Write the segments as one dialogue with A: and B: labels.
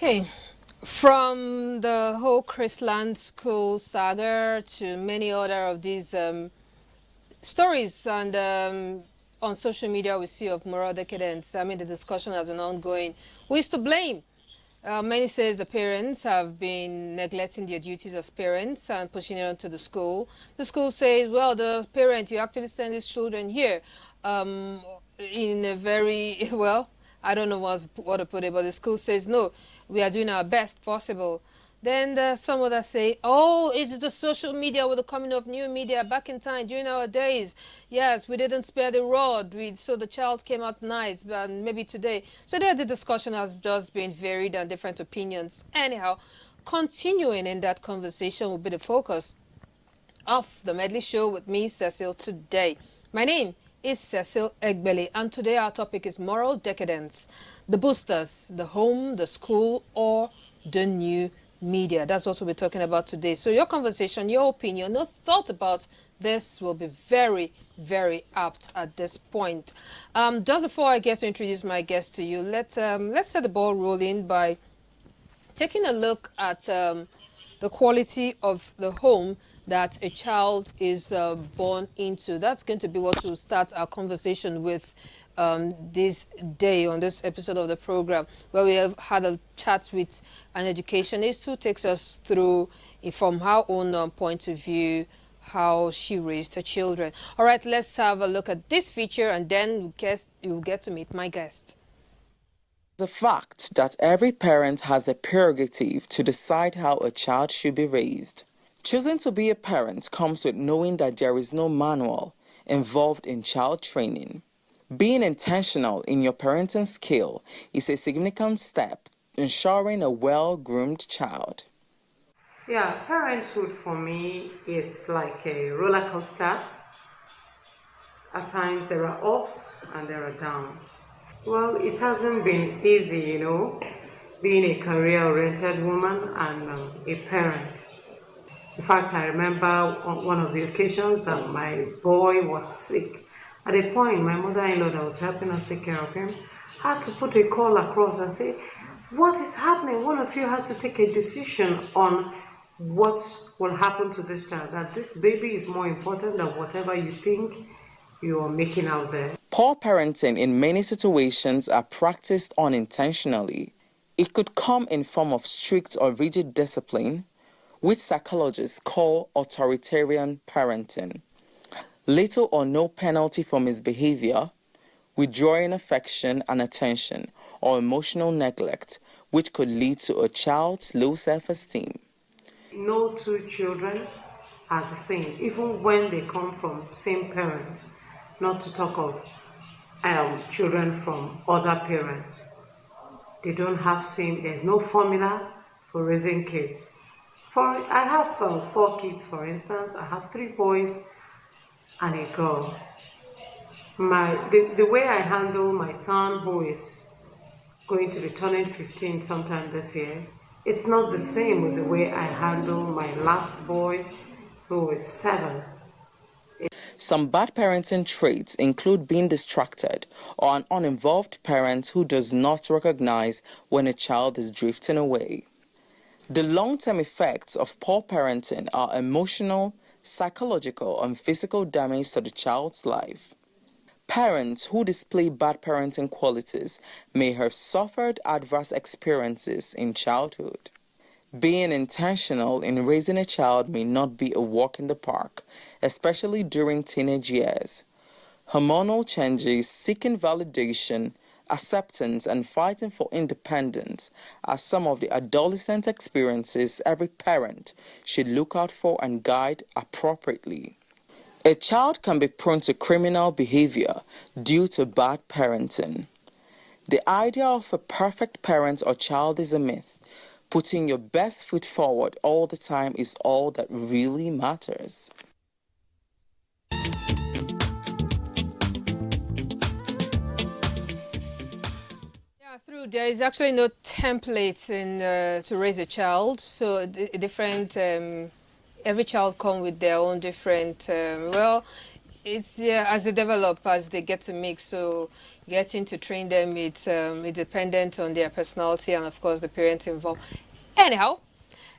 A: Okay, from the whole Chrisland school saga to many other of these stories and on social media we see of moral decadence. I mean, the discussion has been ongoing. Who is to blame? Many says the parents have been neglecting their duties as parents and pushing it onto the school. The school says, well, the parent, you actually send these children here in a very, well, I don't know what to put it, but the school says, no, we are doing our best possible. Then some others say, oh, it's the social media with the coming of new media back in time during our days. Yes, we didn't spare the rod, so the child came out nice, but maybe today. So there the discussion has just been varied and different opinions. Anyhow, continuing in that conversation will be the focus of the Medley Show with me, Cecil, today. My name is Cecil Egbeli, and today our topic is moral decadence. The boosters, the home, the school, or the new media. That's what we'll be talking about today. So your conversation, your opinion, your thought about this will be very, very apt at this point. Just before I get to introduce my guest to you, let's set the ball rolling by taking a look at the quality of the home that a child is born into. That's going to be what we'll start our conversation with this day on this episode of the program, where we have had a chat with an educationist who takes us through, from her own point of view, how she raised her children. All right, let's have a look at this feature, and then you'll get to meet my guest.
B: The fact that every parent has a prerogative to decide how a child should be raised. Choosing to be a parent comes with knowing that there is no manual involved in child training. Being intentional in your parenting skill is a significant step ensuring a well-groomed child.
C: Yeah, parenthood for me is like a roller coaster. At times there are ups and there are downs. Well, it hasn't been easy, being a career-oriented woman and a parent. In fact, I remember on one of the occasions that my boy was sick. At a point, my mother-in-law that was helping us take care of him had to put a call across and say, what is happening? One of you has to take a decision on what will happen to this child, that this baby is more important than whatever you think you are making out there.
B: Poor parenting in many situations are practiced unintentionally. It could come in form of strict or rigid discipline, which psychologists call authoritarian parenting. Little or no penalty for misbehavior, withdrawing affection and attention, or emotional neglect, which could lead to a child's low self-esteem.
C: No two children are the same, even when they come from same parents, not to talk of children from other parents. They don't have there's no formula for raising kids. I have 4 kids, for instance. I have 3 boys and a girl. The way I handle my son, who is going to be turning 15 sometime this year, it's not the same with the way I handle my last boy, who is 7.
B: Some bad parenting traits include being distracted or an uninvolved parent who does not recognize when a child is drifting away. The long-term effects of poor parenting are emotional, psychological, and physical damage to the child's life. Parents who display bad parenting qualities may have suffered adverse experiences in childhood. Being intentional in raising a child may not be a walk in the park, especially during teenage years. Hormonal changes, seeking validation, acceptance, and fighting for independence are some of the adolescent experiences every parent should look out for and guide appropriately. A child can be prone to criminal behavior due to bad parenting. The idea of a perfect parent or child is a myth. Putting your best foot forward all the time is all that really matters.
A: There is actually no template to raise a child, so every child comes with their own different, It's yeah, as they develop, as they get to mix. So getting to train them, it's dependent on their personality and of course the parents involved. Anyhow,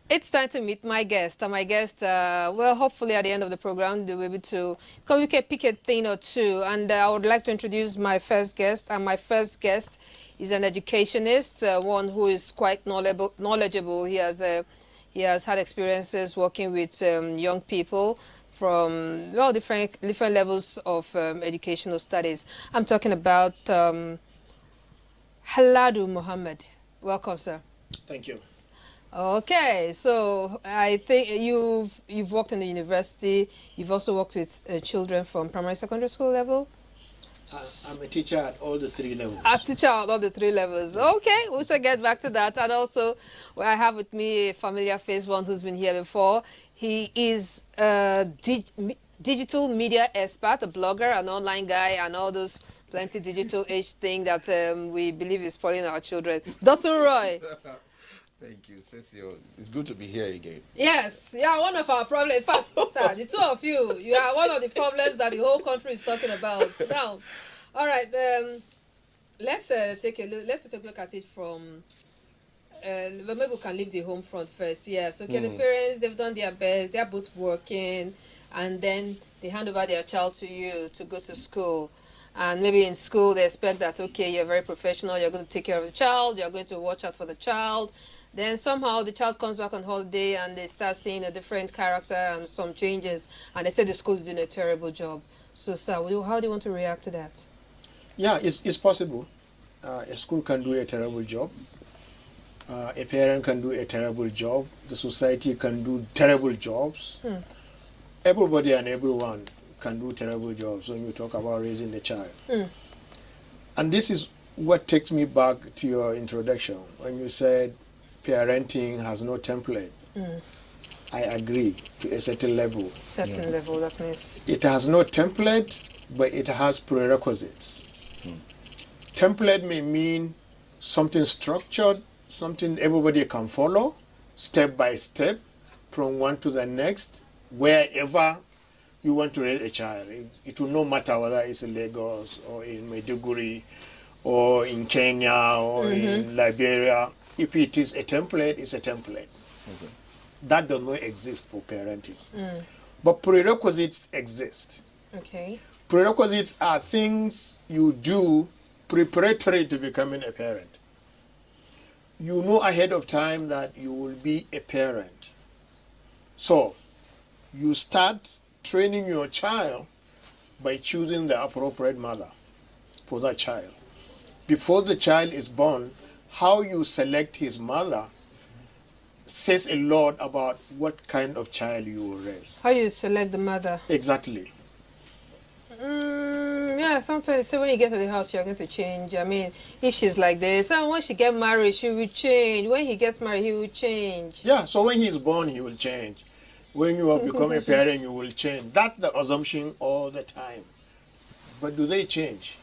A: it's time to meet my guest. And my guest, well, hopefully at the end of the program, they'll be able to, because we can pick a thing or two. And I would like to introduce my first guest. And my first guest is an educationist, one who is quite knowledgeable. He has had experiences working with young people from well different levels of educational studies. I'm talking about Haladu Mohammed. Welcome, sir.
D: Thank you.
A: Okay, so I think you've worked in the university. You've also worked with children from primary, secondary school level.
D: I'm a teacher at all the three levels.
A: A teacher at all the three levels. Okay, we shall get back to that. And also, I have with me a familiar face, one who's been here before. He is a digital media expert, a blogger, an online guy, and all those plenty digital age thing that we believe is spoiling our children. Dr. Roy.
E: Thank you, Cecil. It's good to be here again.
A: Yes, you are one of our problems. In fact, sir, the two of you, you are one of the problems that the whole country is talking about. Now, all right, let's take a look. Let's take a look at it from. Maybe we can leave the home front first. Yes, okay. The parents, they've done their best. They are both working, and then they hand over their child to you to go to school. And maybe in school they expect that okay, you're very professional. You're going to take care of the child. You're going to watch out for the child. Then somehow the child comes back on holiday and they start seeing a different character and some changes, and they say the school is doing a terrible job. So, sir, how do you want to react to that?
D: Yeah, it's possible. A school can do a terrible job. A parent can do a terrible job. The society can do terrible jobs. Everybody and everyone can do terrible jobs when you talk about raising a child. And this is what takes me back to your introduction when you said parenting has no template. I agree to a certain level.
A: Certain level, that means.
D: It has no template, but it has prerequisites. Template may mean something structured, something everybody can follow, step by step, from one to the next, wherever you want to raise a child. It will no matter whether it's in Lagos or in Maiduguri or in Kenya or in Liberia. If it is a template, it's a template. That does not exist for parenting. But prerequisites exist.
A: Okay.
D: Prerequisites are things you do preparatory to becoming a parent. You know ahead of time that you will be a parent. So, you start training your child by choosing the appropriate mother for that child. Before the child is born, how you select his mother says a lot about what kind of child you will raise.
A: How you select the mother?
D: Exactly.
A: Yeah, sometimes say when you get to the house, you're going to change. I mean, if she's like this, and when she get married, she will change. When he gets married, he will change.
D: Yeah, so when he's born, he will change. When you have become a parent, you will change. That's the assumption all the time. But do they change?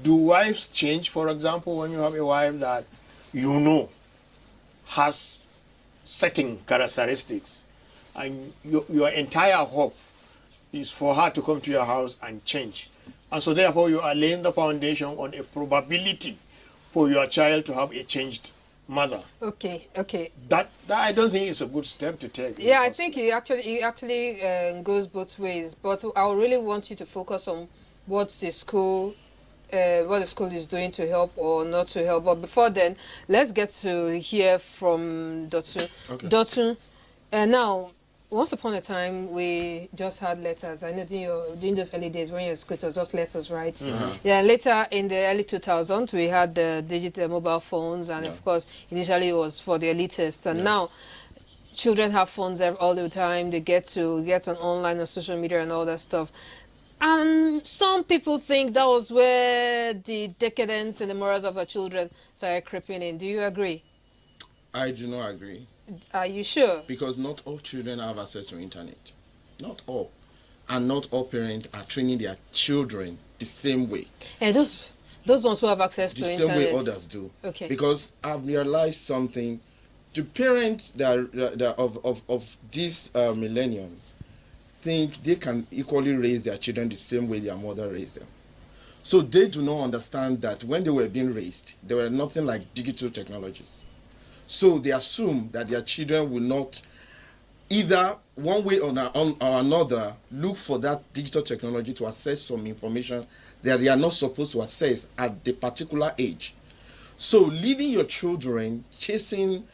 D: Do wives change, for example, when you have a wife that you know has certain characteristics and your entire hope is for her to come to your house and change. And so therefore you are laying the foundation on a probability for your child to have a changed mother.
A: Okay.
D: That I don't think is a good step to take.
A: Yeah, I think it actually goes both ways. But I would really want you to focus on what the school is doing to help or not to help. But before then, let's get to hear from Dotun.
E: Okay.
A: Dotun, now, once upon a time, we just had letters. I know during those early days when you were in school, it was just letters, right? Yeah, later in the early 2000s, we had the digital mobile phones, and of course, initially it was for the elitists. And now, children have phones all the time. They get on online and social media and all that stuff. And some people think that was where the decadence in the morals of our children started creeping in. Do you agree?
E: I do not agree.
A: Are you sure?
E: Because not all children have access to internet. Not all. And not all parents are training their children the same way.
A: And those ones who have access to
E: the
A: internet.
E: same way others do.
A: Okay.
E: Because I've realized something. The parents that of this millennium think they can equally raise their children the same way their mother raised them. So they do not understand that when they were being raised, there were nothing like digital technologies. So they assume that their children will not either one way or another look for that digital technology to access some information that they are not supposed to access at the particular age. So leaving your children chasing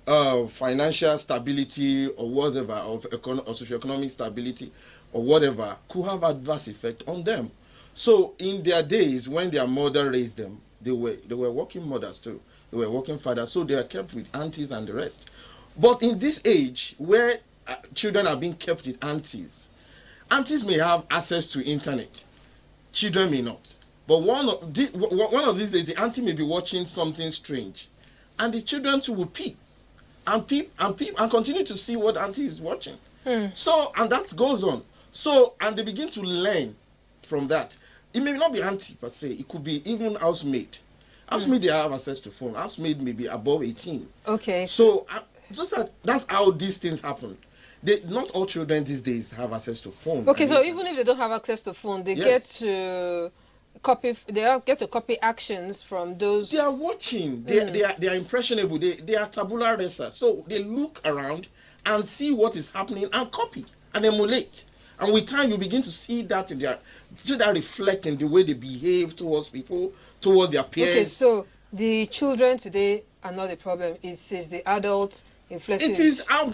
E: financial stability or whatever, or socioeconomic stability or whatever, could have adverse effect on them. So in their days, when their mother raised them, they were working mothers too. They were working fathers, so they are kept with aunties and the rest. But in this age, where children are being kept with aunties may have access to internet. Children may not. But one of these days, the auntie may be watching something strange, and the children too will peep and continue to see what auntie is watching. So, and that goes on. So, and they begin to learn from that. It may not be auntie per se. It could be even housemaid. Housemaid, they have access to phone. Housemaid may be above 18.
A: Okay.
E: So, that's how these things happen. Not all children these days have access to phone.
A: Okay, so even if they don't have access to phone, they get to copy actions from those.
E: They are watching. They are impressionable. They are tabula rasa. So they look around and see what is happening and copy and emulate. And with time, you begin to see that reflect in the way they behave towards people, towards their peers.
A: Okay, so the children today are not the problem. It's the adult influences.
E: It is how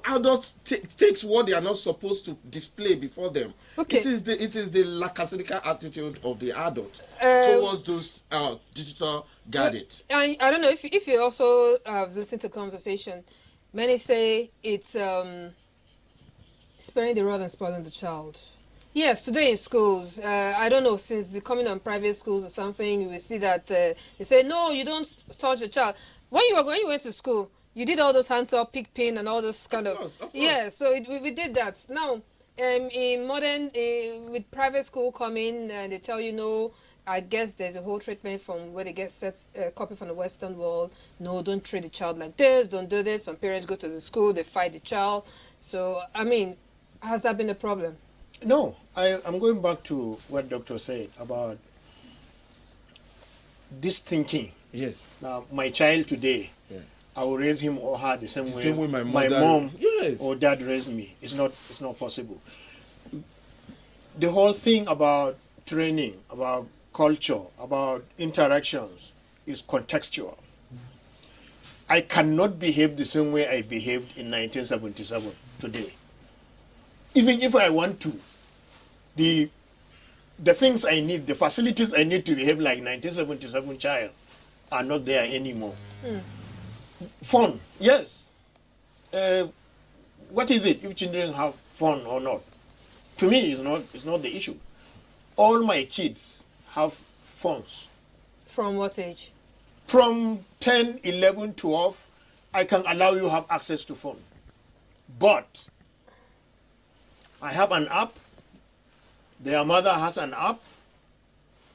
E: adults takes what they are not supposed to display before them.
A: Okay.
E: It is the lackadaisical attitude of the adult towards those digital gadgets.
A: I don't know if you also have listened to conversation. Many say it's sparing the rod and spoiling the child. Yes, today in schools, I don't know, since the coming on private schools or something, you will see that they say, no, you don't touch the child. When you went to school, you did all those hands up, pick pin, and all those kind of.
E: Of course.
A: Yeah, so we did that. Now, in modern, with private school coming, and they tell you no, I guess there's a whole treatment from where they get set copy from the Western world. No, don't treat the child like this, don't do this. Some parents go to the school, they fight the child. So, I mean, has that been a problem?
D: No, I'm going back to what Doctor said about this thinking.
E: Yes.
D: Now, my child today,
E: Yeah.
D: I will raise him or her the same way
E: my
D: mom
E: yes.
D: or dad raised me. It's not possible. The whole thing about training, about culture, about interactions is contextual. I cannot behave the same way I behaved in 1977 today. Even if I want to, the things I need, the facilities I need to behave like 1977 child are not there anymore. Fun, yes. What is it if children have fun or not? To me, it's not the issue. All my kids have phones.
A: From what age?
D: From 10, 11, 12, I can allow you have access to phone. But I have an app. Their mother has an app.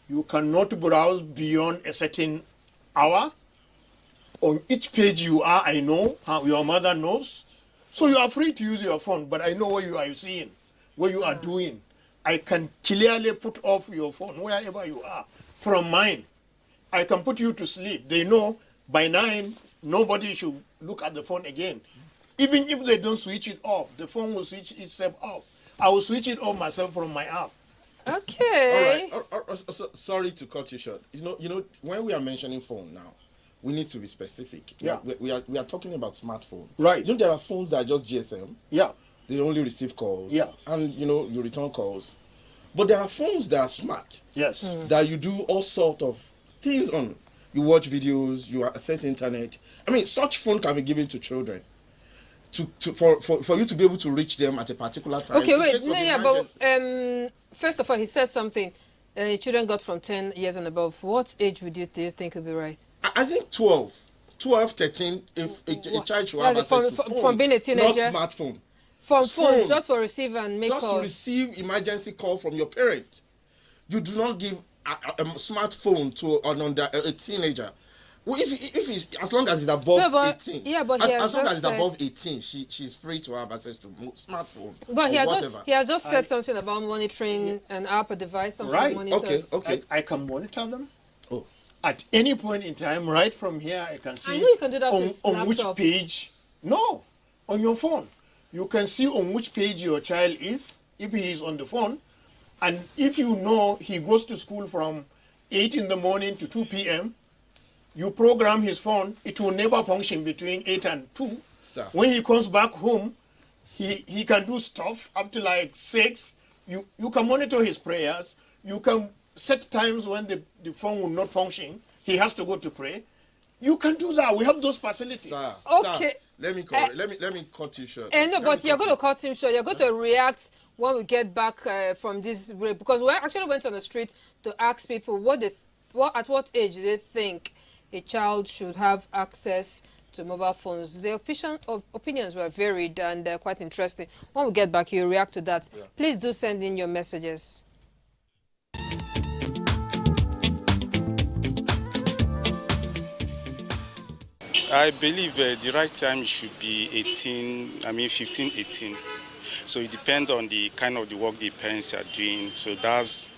D: You cannot browse beyond a certain hour. On each page you are, I know, how your mother knows. So you are free to use your phone, but I know what you are seeing, what you are doing. I can clearly put off your phone wherever you are. From mine, I can put you to sleep. They know by 9, nobody should look at the phone again. Even if they don't switch it off, the phone will switch itself off. I will switch it off myself from my app.
A: Okay.
E: All right. Sorry to cut you short. You know, when we are mentioning phone now, we need to be specific.
D: Yeah.
E: We are talking about smartphone.
D: Right.
E: You know, there are phones that are just GSM.
D: Yeah.
E: They only receive calls.
D: Yeah.
E: And, you return calls. But there are phones that are smart.
D: Yes.
E: That you do all sort of things on. You watch videos, you access internet. I mean, such phone can be given to children. For you to be able to reach them at a particular time.
A: Okay, wait. No, yeah, but first of all, he said something. Children got from 10 years and above. What age do you think would be right?
E: I think 12, 13, if a child should have access to phone.
A: From being a teenager?
E: Not smartphone.
A: From phone, just for receive and make calls.
E: Just to receive emergency call from your parent. You do not give a smartphone to a teenager. Well, as long as it's above
A: No, but
E: 18.
A: yeah, but he has
E: as long
A: just
E: as it's
A: said-
E: above 18, she's free to have access to smartphone
A: But
E: or whatever.
A: he has just said something about monitoring an app or device, something
D: Right.
A: monitors.
E: Okay.
D: I can monitor them.
E: Oh.
D: At any point in time, right from here, I can see
A: know you can do that with
D: on which
A: laptop.
D: page. No, on your phone. You can see on which page your child is, if he is on the phone. And if you know he goes to school from 8 in the morning to 2 p.m., you program his phone, it will never function between 8 and 2.
E: Sir.
D: When he comes back home, he can do stuff up to like 6. You can monitor his prayers. You can set times when the phone will not function. He has to go to pray. You can do that. We have those facilities.
E: Sir,
A: Okay.
E: let me cut you short.
A: No, but you're going to cut him short. You're going to react when we get back from this break, because we actually went on the street to ask people at what age do they think a child should have access to mobile phones. The opinions were varied and quite interesting. When we get back, you react to that. Yeah. Please do send in your messages.
F: I believe the right time should be 15, 18. So it depends on the kind of the work the parents are doing. So that's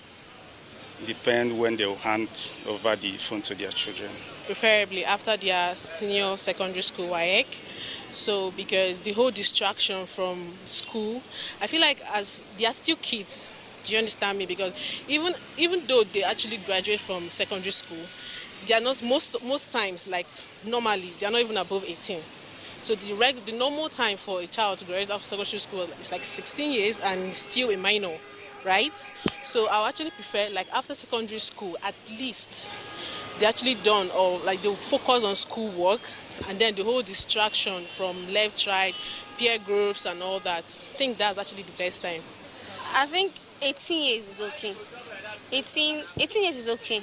F: depend when they will hand over the phone to their children.
G: Preferably after their senior secondary school WAEC. So because the whole distraction from school, I feel like as they are still kids, do you understand me? Because even though they actually graduate from secondary school, they are not most times, like normally, they are not even above 18. So the normal time for a child to graduate after secondary school is like 16 years and is still a minor, right? So I would actually prefer, like after secondary school, at least they're actually done, or like they'll focus on school work, and then the whole distraction from left, right, peer groups and all that. I think that's actually the best time.
H: I think 18 years is okay. 18 years is okay.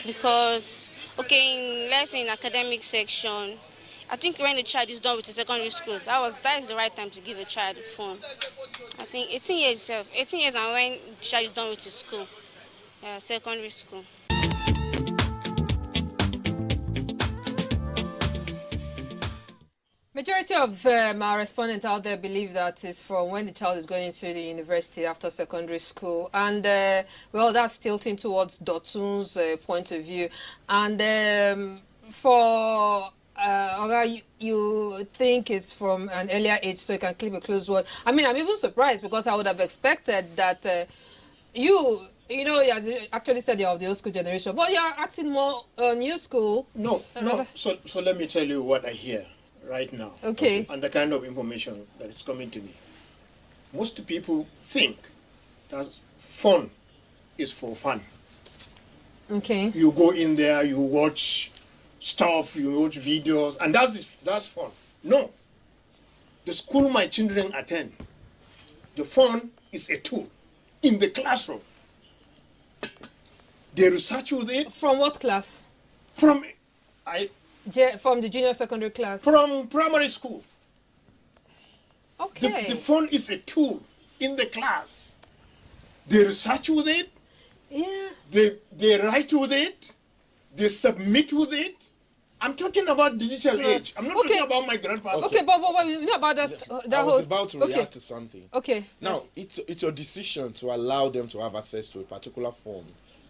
H: Because, let's say in academic section, I think when the child is done with the secondary school, that is the right time to give a child a phone. I think 18 years and when the child is done with his school, secondary school.
A: Majority of our respondents out there believe that is from when the child is going into the university after secondary school. And, well, that's tilting towards Dotun's point of view. And for Oga, you think it's from an earlier age, so you can keep a close word. I mean, I'm even surprised because I would have expected that you actually said you're of the old school generation, but you're acting more new school.
D: No. So let me tell you what I hear right now.
A: Okay.
D: And the kind of information that is coming to me. Most people think that phone is for fun.
A: Okay.
D: You go in there, you watch stuff, you watch videos, and that's fun. No. The school my children attend, the phone is a tool in the classroom. They research with it.
A: From what class?
D: From
A: the junior secondary class?
D: From primary school.
A: Okay.
D: The phone is a tool in the class. They research with it.
A: Yeah.
D: They write with it. They submit with it. I'm talking about digital age. I'm not talking about my grandpa.
A: Okay, but you know about that
E: I was about to react to something.
A: Okay.
E: Now, it's your decision to allow them to have access to a particular phone,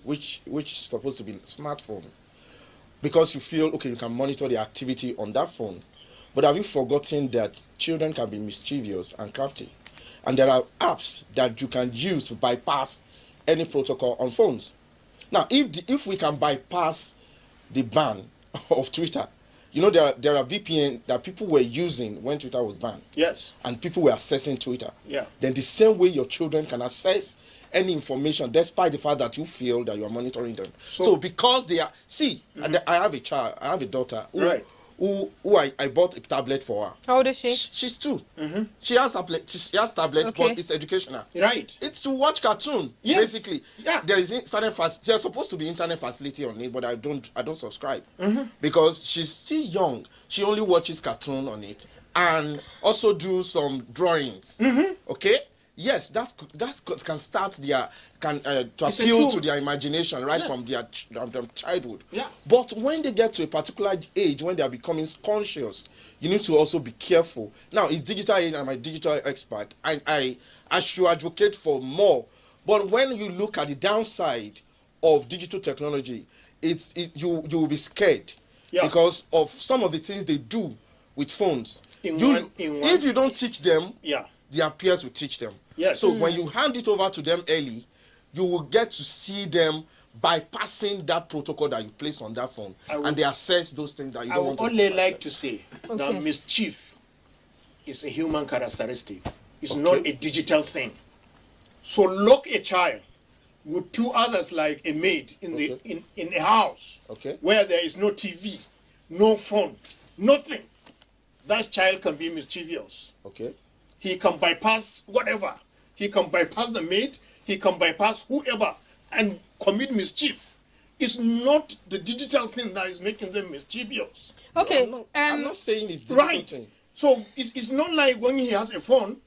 E: which is supposed to be a smartphone, because you feel, you can monitor the activity on that phone. But have you forgotten that children can be mischievous and crafty? And there are apps that you can use to bypass any protocol on phones. Now, if we can bypass the ban of Twitter, there are VPN that people were using when Twitter was banned.
D: Yes. And
E: people were accessing Twitter.
D: Yeah.
E: Then the same way your children can access any information, despite the fact that you feel that you are monitoring them. So because they are, and I have a daughter who I bought a tablet for her.
A: How old is she?
E: She's 2. Mm-hmm. She has tablet, but it's educational.
D: Right.
E: It's to watch cartoon, basically.
D: Yeah.
E: There's supposed to be internet facility on it, but I don't subscribe because she's still young. She only watches cartoon on it and also do some drawings. Okay. yes, can start their to
D: It's a
E: appeal
D: tool.
E: to their imagination right
D: Yeah.
E: from their childhood.
D: Yeah.
E: But when they get to a particular age, when they are becoming conscious, you need to also be careful. Now, it's digital age, and I'm a digital expert. I should advocate for more. But when you look at the downside of digital technology, you will be scared because of some of the things they do with phones. If you don't teach them, their peers will teach them.
D: Yes.
E: So when you hand it over to them early, you will get to see them bypassing that protocol that you place on that phone, and they access those things that you don't want to.
D: I would only like to say that mischief is a human characteristic. It's not a digital thing. So lock a child with two others like a maid in a house where there is no TV, no phone, nothing. That child can be mischievous. He can bypass whatever. He can bypass the maid. He can bypass whoever and commit mischief. It's not the digital thing that is making them mischievous.
A: Okay.
E: I'm not saying it's digital thing.
D: So it's not like when he has a phone,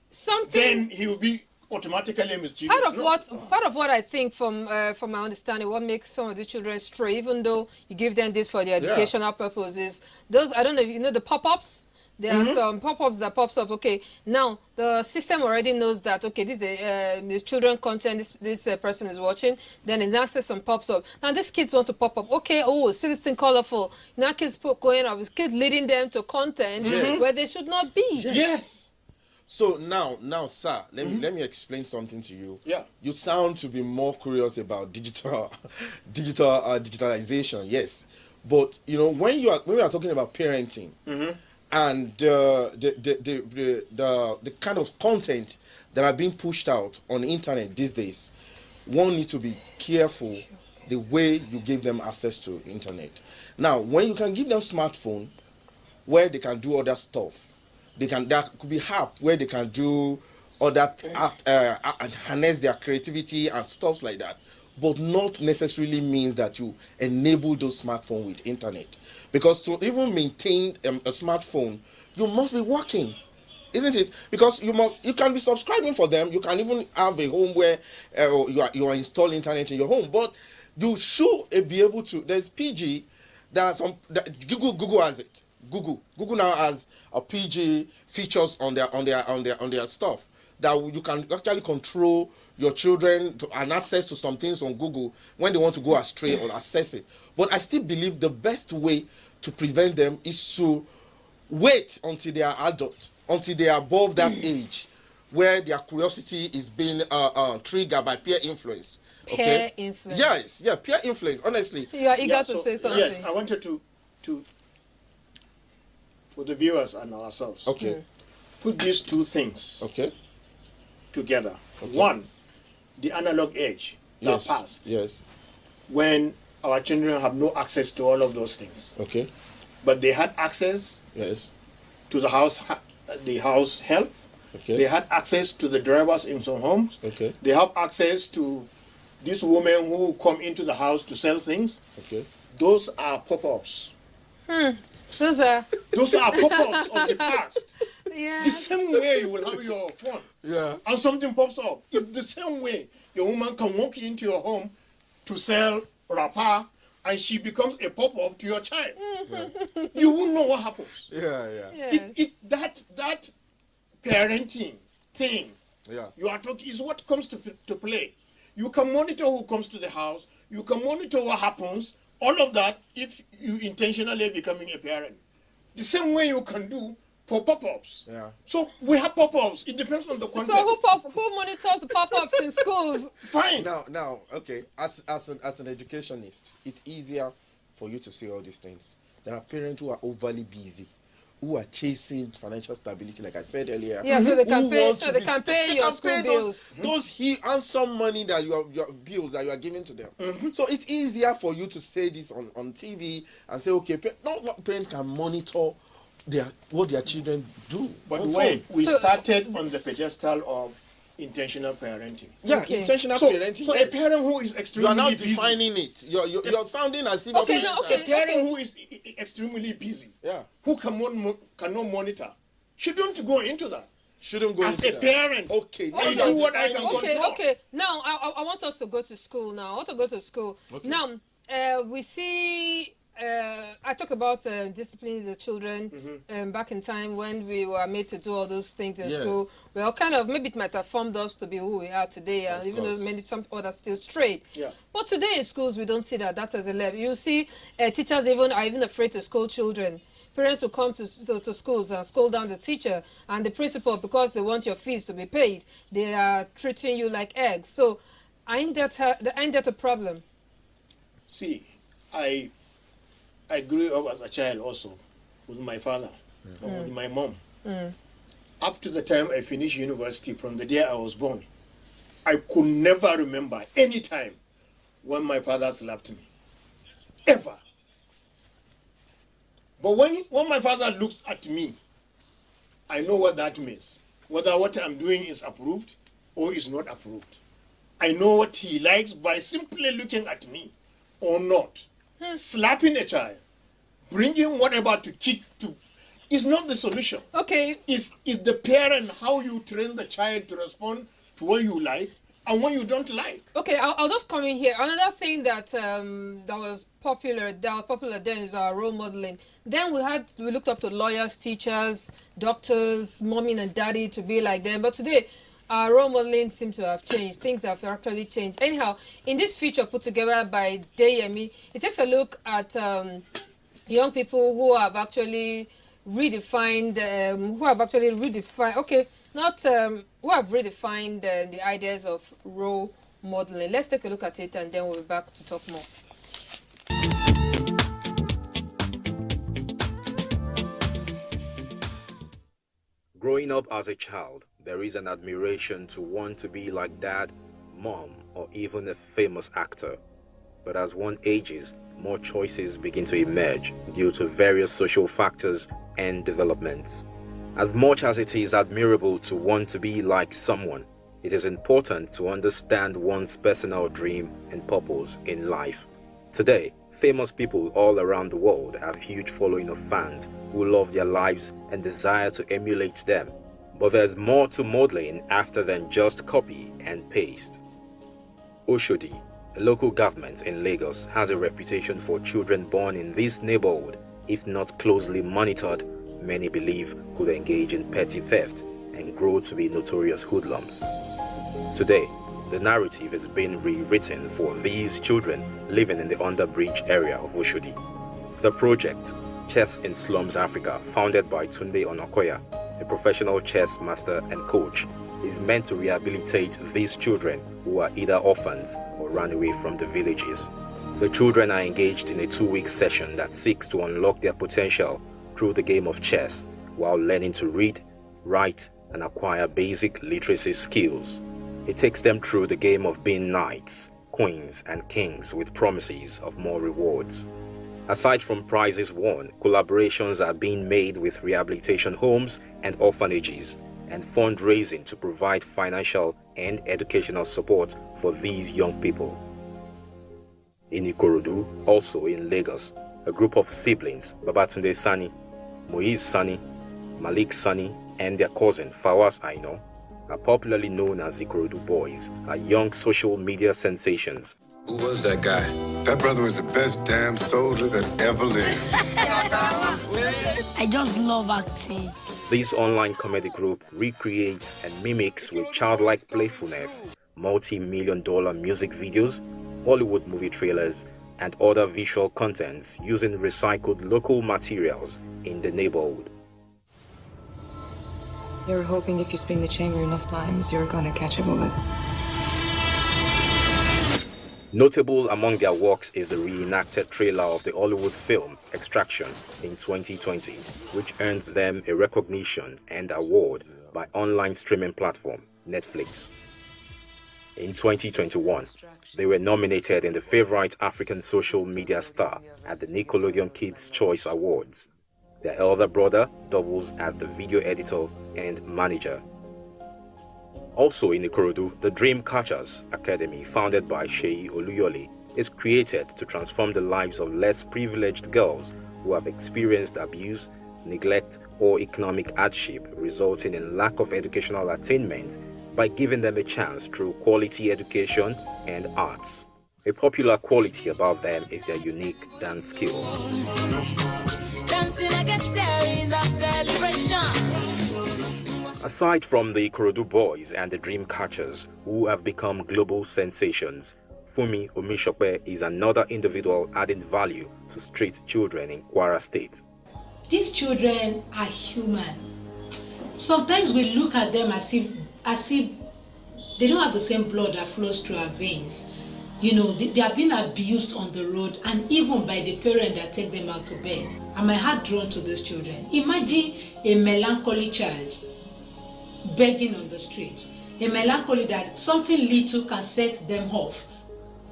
A: something
D: then he will be automatically mischievous.
A: Part of what I think from my understanding, what makes some of the children stray, even though you give them this for their educational purposes, those, I don't know if you know the pop-ups. There are some pop-ups that pops up. Okay, now the system already knows that. Okay, this is children content. This person is watching. Then it now says some pops up. Now these kids want to pop up. Okay, oh, see this thing colorful. Now kids going up. Kids leading them to content where they should not be.
D: Yes.
E: So now, sir, let me explain something to you.
D: Yeah.
E: You sound to be more curious about digitalization. Yes, but you know when we are talking about parenting. And the kind of content that are being pushed out on the internet these days, one needs to be careful the way you give them access to internet. Now, when you can give them smartphone where they can do other stuff, there could be app where they can do other and harness their creativity and stuff like that, but not necessarily means that you enable those smartphones with internet. Because to even maintain a smartphone, you must be working, isn't it? Because you can be subscribing for them. You can even have a home where you are installing internet in your home. But you should be able to. There's PG. There are some Google has it. Google now has a PG features on their stuff that you can actually control your children and access to some things on Google when they want to go astray or access it. But I still believe the best way to prevent them is to wait until they are adult, until they are above that age, where their curiosity is being triggered by peer influence.
A: Peer influence.
E: Yes, peer influence. Honestly,
A: you are eager to say something.
D: Yes, I wanted to for the viewers and ourselves. Put these two things together. One, the analog age that passed.
E: Yes.
D: When our children have no access to all of those things. But they had access to the house help. They had access to the drivers in some homes. They have access to these women who come into the house to sell things. Those are pop-ups.
A: Those are
D: pop-ups of the past.
A: Yeah.
D: The same way you will have your phone. And something pops up. It's the same way a woman can walk into your home to sell wrapper and she becomes a pop-up to your child. You won't know what happens. That parenting thing you are talking is what comes to play. You can monitor who comes to the house. You can monitor what happens. All of that if you intentionally becoming a parent. The same way you can do for pop-ups. So we have pop-ups. It depends on the context.
A: So who monitors the pop-ups in schools?
D: Fine.
E: Now, okay. As an educationist, it's easier for you to say all these things. There are parents who are overly busy, who are chasing financial stability, like I said earlier.
A: Yeah, so they can pay your school bills.
E: Those handsome money that your bills that you are giving to them. So it's easier for you to say this on TV and say, okay, not parents can monitor what their children do.
D: But wait, we started on the pedestal of intentional parenting.
E: Intentional parenting.
D: So a parent who is extremely busy.
E: You are not defining it. You're sounding as if
D: a parent who is extremely busy, who cannot monitor, shouldn't go into that.
E: Shouldn't go
D: as
E: into
D: a
E: that.
D: parent.
E: Okay.
D: I do what I can control.
A: Okay. Now, I want us to go to school now. I want to go to school.
E: Okay.
A: Now, we see, I talk about disciplining the children back in time when we were made to do all those things in school. Well, kind of, maybe it might have formed us to be who we are today, even though some others still straight.
D: Yeah.
A: But today in schools, we don't see that. That's as a level. You see teachers are even afraid to scold children. Parents will come to schools and scold down the teacher and the principal because they want your fees to be paid. They are treating you like eggs. So, ain't that a problem?
D: See, I grew up as a child also with my father and with my mom. Up to the time I finished university, from the day I was born, I could never remember any time when my father slapped me. Ever. But when my father looks at me, I know what that means. Whether what I'm doing is approved or is not approved. I know what he likes by simply looking at me or not. Slapping a child, bringing whatever to kick to, is not the solution.
A: Okay.
D: Is the parent how you train the child to respond to what you like and what you don't like.
A: Okay, I'll just come in here. Another thing that was popular then is our role modeling. Then we looked up to lawyers, teachers, doctors, mommy and daddy to be like them. But today, our role modeling seems to have changed. Things have actually changed. Anyhow, in this feature put together by Deyemi, it takes a look at young people who have actually redefined, who have redefined the ideas of role modeling. Let's take a look at it and then we'll be back to talk more.
I: Growing up as a child, there is an admiration to want to be like dad, mom, or even a famous actor. But as one ages, more choices begin to emerge due to various social factors and developments. As much as it is admirable to want to be like someone, it is important to understand one's personal dream and purpose in life. Today, famous people all around the world have a huge following of fans who love their lives and desire to emulate them. But there's more to modeling after than just copy and paste. Oshodi, a local government in Lagos, has a reputation for children born in this neighborhood, if not closely monitored, many believe could engage in petty theft and grow to be notorious hoodlums. Today, the narrative is being rewritten for these children living in the underbridge area of Oshodi. The project, Chess in Slums Africa, founded by Tunde Onokoya, a professional chess master and coach, is meant to rehabilitate these children who are either orphans or ran away from the villages. The children are engaged in a 2-week session that seeks to unlock their potential through the game of chess while learning to read, write, and acquire basic literacy skills. It takes them through the game of being knights, queens, and kings with promises of more rewards. Aside from prizes won, collaborations are being made with rehabilitation homes and orphanages, and fundraising to provide financial and educational support for these young people. In Ikorodu, also in Lagos, a group of siblings, Babatunde Sani, Moiz Sani, Malik Sani, and their cousin Fawaz Aino, are popularly known as Ikorodu Boys, are young social media sensations.
J: Who was that guy? That brother was the best damn soldier that ever lived.
K: I just love acting.
I: This online comedy group recreates and mimics with childlike playfulness multi-million-dollar music videos, Hollywood movie trailers, and other visual contents using recycled local materials in the neighborhood.
L: You're hoping if you spin the chamber enough times, you're gonna catch a bullet.
I: Notable among their works is the reenacted trailer of the Hollywood film Extraction in 2020, which earned them a recognition and award by online streaming platform Netflix. In 2021, they were nominated in the Favorite African Social Media Star at the Nickelodeon Kids' Choice Awards. Their elder brother doubles as the video editor and manager. Also in Ikorodu, the Dreamcatchers Academy, founded by Sheyi Oluyole, is created to transform the lives of less privileged girls who have experienced abuse neglect, or economic hardship resulting in lack of educational attainment by giving them a chance through quality education and arts. A popular quality about them is their unique dance skills. Aside from the Ikorodu boys and the Dreamcatchers, who have become global sensations, Fumi Omishope is another individual adding value to street children in Kwara State.
M: These children are human. Sometimes we look at them as if they don't have the same blood that flows through our veins. You know, they are being abused on the road and even by the parent that take them out to bed. And my heart drawn to these children. Imagine a melancholy child begging on the street. A melancholy that something little can set them off.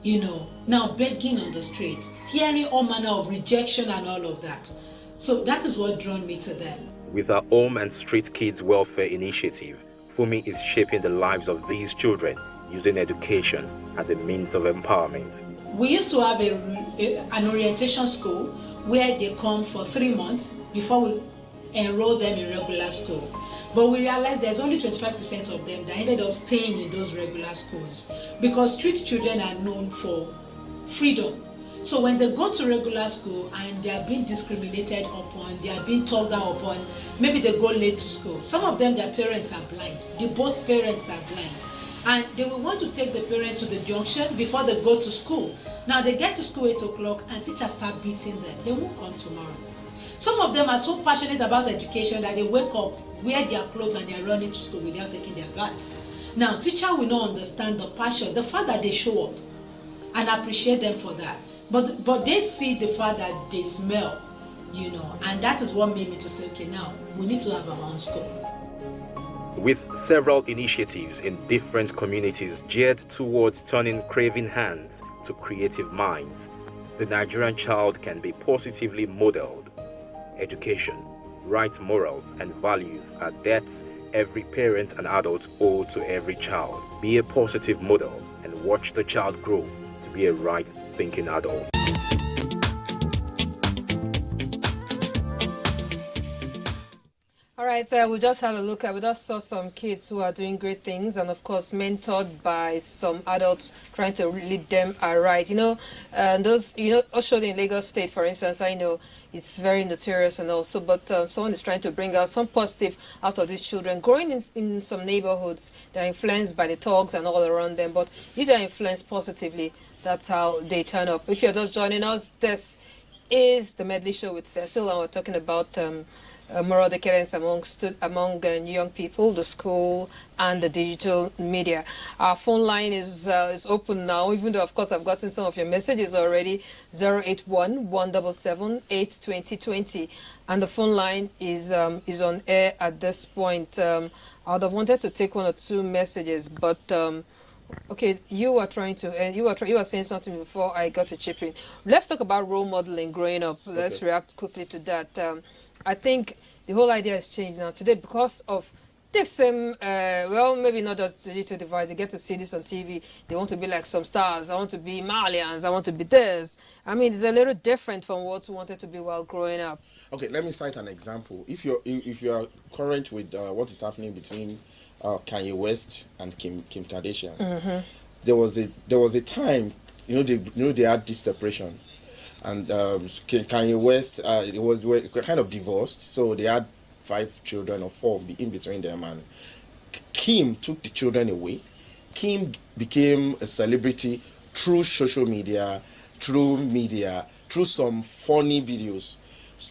M: You know, now begging on the street, hearing all manner of rejection and all of that. So that is what drawn me to them.
I: With her Home and Street Kids Welfare Initiative, Fumi is shaping the lives of these children using education as a means of empowerment.
M: We used to have an orientation school where they come for 3 months before we enroll them in regular school. But we realized there's only 25% of them that ended up staying in those regular schools because street children are known for freedom. So when they go to regular school and they are being discriminated upon, they are being told down upon, maybe they go late to school. Some of them, their parents are blind. Both parents are blind. And they will want to take the parent to the junction before they go to school. Now they get to school 8 o'clock and teachers start beating them. They won't come tomorrow. Some of them are so passionate about education that they wake up, wear their clothes and they are running to school without taking their bath. Now teacher will not understand the passion, the fact that they show up and appreciate them for that. But they see the fact that they smell, you know, and that is what made me to say, okay, now we need to have our own school.
I: With several initiatives in different communities geared towards turning craving hands to creative minds, the Nigerian child can be positively modeled. Education, right morals, and values are debts every parent and adult owe to every child. Be a positive model and watch the child grow to be a right-thinking adult.
A: All right, we just had a look at, we just saw some kids who are doing great things and of course mentored by some adults trying to lead them aright. You know, those, you know, also in Lagos State, for instance, I know it's very notorious and also, but someone is trying to bring out some positive out of these children. Growing in some neighborhoods, they're influenced by the thugs and all around them, but if they're influenced positively, that's how they turn up. If you're just joining us, this is the Medley Show with Cecil, and we're talking about moral decadence among young people, the school, and the digital media. Our phone line is open now, even though, of course, I've gotten some of your messages already. 081-177-82020, and the phone line is on air at this point. I would have wanted to take 1 or 2 messages, but okay, you were trying to, and you were saying something before I got to chip in. Let's talk about role modeling growing up. Let's react quickly to that. I think the whole idea has changed now today because of this well, maybe not just the digital device. They get to see this on TV. They want to be like some stars. I want to be Malians. I want to be this. I mean, it's a little different from what we wanted to be while growing up.
E: Okay, let me cite an example. If you're current with what is happening between Kanye West and Kim Kardashian, there was a time, they had this separation. And Kanye West, they were kind of divorced, so they had 5 children or 4 in between them, and Kim took the children away. Kim became a celebrity through social media, through some funny videos.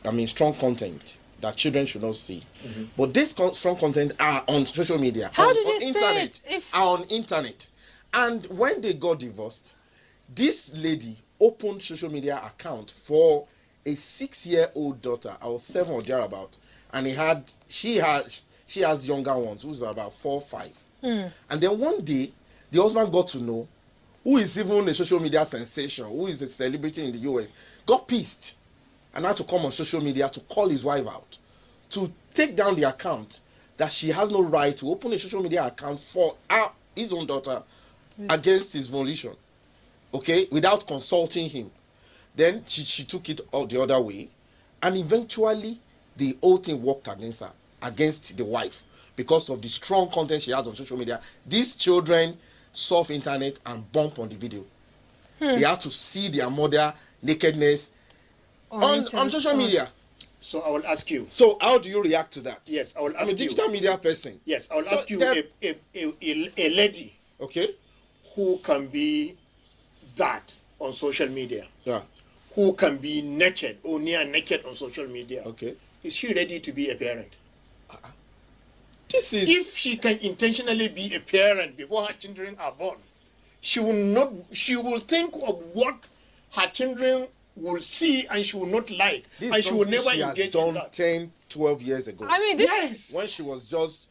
E: I mean, strong content that children should not see. But this strong content are on social media.
A: How
E: on
A: did they
E: internet,
A: say it?
E: are on internet. And when they got divorced, this lady opened social media account for a 6-year-old daughter, or 7 or thereabout, and she has younger ones who's about 4 or 5. And then one day the husband got to know, who is even a social media sensation, who is a celebrity in the US, got pissed and had to come on social media to call his wife out, to take down the account, that she has no right to open a social media account for his own daughter against his volition. Okay, without consulting him. Then she took it all the other way, and eventually the whole thing worked against the wife, because of the strong content she has on social media. These children surf internet and bump on the video. They had to see their mother nakedness on social media.
D: So I will ask you.
E: So how do you react to that?
D: Yes, I will ask you.
E: I'm a digital media person.
D: Yes, I will ask you a lady.
E: Okay.
D: Who can be that on social media?
E: Yeah.
D: Who can be naked or near naked on social media?
E: Okay.
D: Is she ready to be a parent?
E: This is.
D: If she can intentionally be a parent before her children are born, she will not. She will think of what her children will see and she will not like,
E: This
D: and she will never
E: she
D: engage
E: has
D: in
E: done
D: that.
E: 10, 12 years ago.
A: I mean, this
D: Yes.
E: When she was just,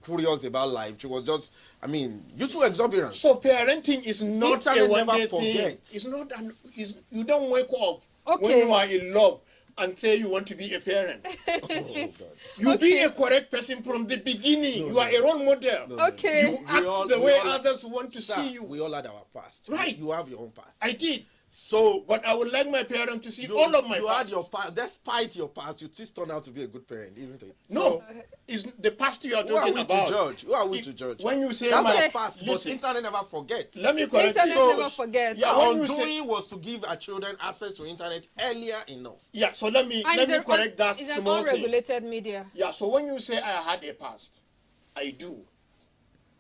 E: curious about life. She was just, youthful exuberance.
D: So parenting is not
E: Internet
D: a one-day
E: never
D: thing.
E: forgets.
D: It's not. You don't wake up when
A: Okay.
D: you are in love and say you want to be a parent. You be a correct person from the beginning. You are a role model.
A: Okay.
D: You act the way others want to see you.
E: We all had our past.
D: Right.
E: You have your own past.
D: I did.
E: So,
D: But I would like my parents to see all of my
E: you
D: past.
E: had your past. Despite your past, you still turn out to be a good parent, isn't it?
D: No, it's the past you are
E: Who are
D: talking
E: we
D: about.
E: to judge? Who are we
D: If-
E: to judge?
D: When you say
E: That's
D: my
E: our past, but
D: listen,
E: internet never forgets.
D: let me correct
A: Internet
D: you.
A: never forgets.
D: Yeah,
E: Our
D: when you say,
E: undoing was to give our children access to internet earlier enough.
D: yeah, so let me
A: And
D: correct that
A: it's an
D: small thing.
A: unregulated media.
D: Yeah, so when you say I had a past, I do.